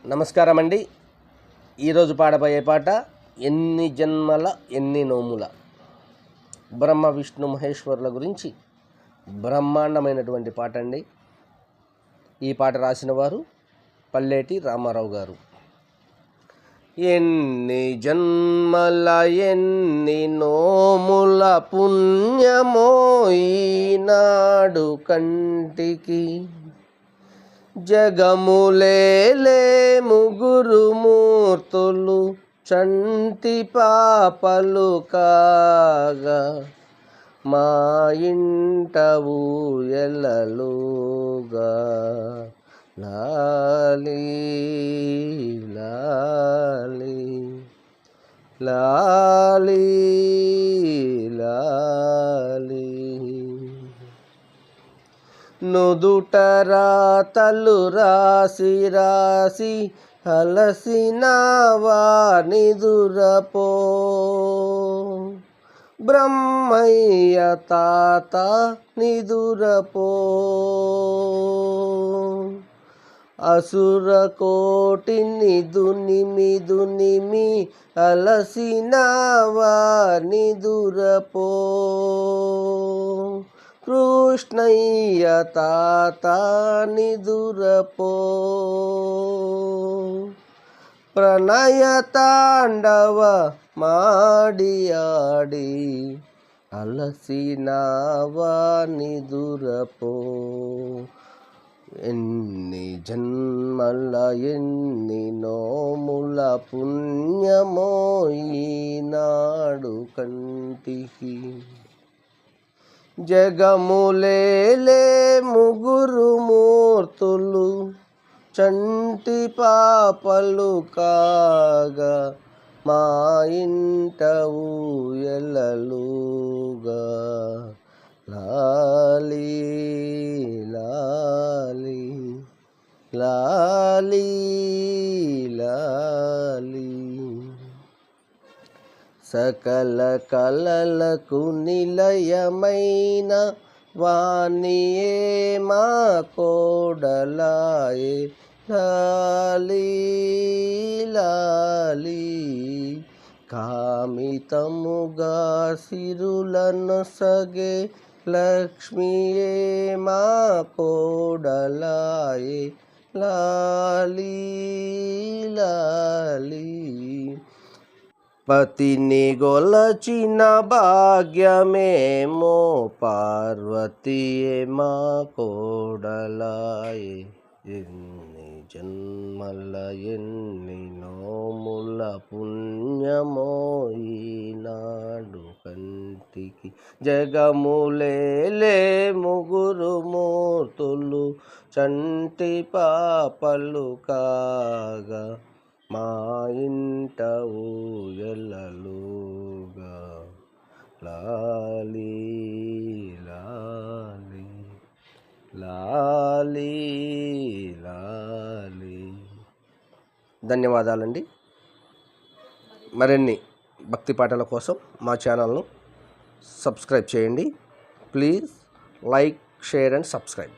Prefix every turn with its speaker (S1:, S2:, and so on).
S1: నమస్కారం అండి. ఈరోజు పాడబోయే పాట ఎన్ని జన్మల ఎన్ని నోముల. బ్రహ్మ విష్ణు మహేశ్వరుల గురించి బ్రహ్మాండమైనటువంటి పాట అండి. ఈ పాట రాసిన వారు పల్లేటి రామారావు గారు. ఎన్ని జన్మల ఎన్ని నోముల పుణ్యమో ఈనాడు కంటికి, జగములేలే ముగురు మూర్తులు చంటి పాపలు కాగా, మా ఇంట ఊయలలుగా. లాలి లాలి లాలి లాలి, నుదుట రాతలు రాసి రాసి అలసినావా నిదురపో. బ్రహ్మయ్య తాత నిదురపో. అసుర కోటిని దునిమి అలసినావా నిదురపో. కృష్ణయ్య తాత నిదురపో. ప్రణయ తాండవ మాడి ఆడి అలసినావా నిదురపో. ఎన్ని జన్మల ఎన్ని నోముల పుణ్యమో ఈనాడు కంటికి, జగములేలే ముగురు మూర్తులు చంటి పాపలు కాగా, మా ఇంట ఊయలలుగా. లాలి లాలి లాలి లాలి, సకల కలలకు నిలయమైన వాణియే మా కోడలాయే. లాలి లాలి, కామితముగా సిరులను సగే లక్ష్మియే మా కోడలాయే. లాలి లాలి, పతిని గొలచిన భాగ్యమేమో పార్వతీయే మా కోడలాయే. ఎన్ని జన్మల ఎన్ని నోముల పుణ్యమో ఈనాడు కంటికి, జగములేలే ముగురు మూర్తులు చంటి పాపలు కాగా, మా ఇంట ఊయలలుగా. లాలి లాలి లాలి లాలి. ధన్యవాదాలండి. మరిన్ని భక్తి పాటల కోసం మా ఛానల్ను సబ్స్క్రైబ్ చేయండి. Please like, share and subscribe.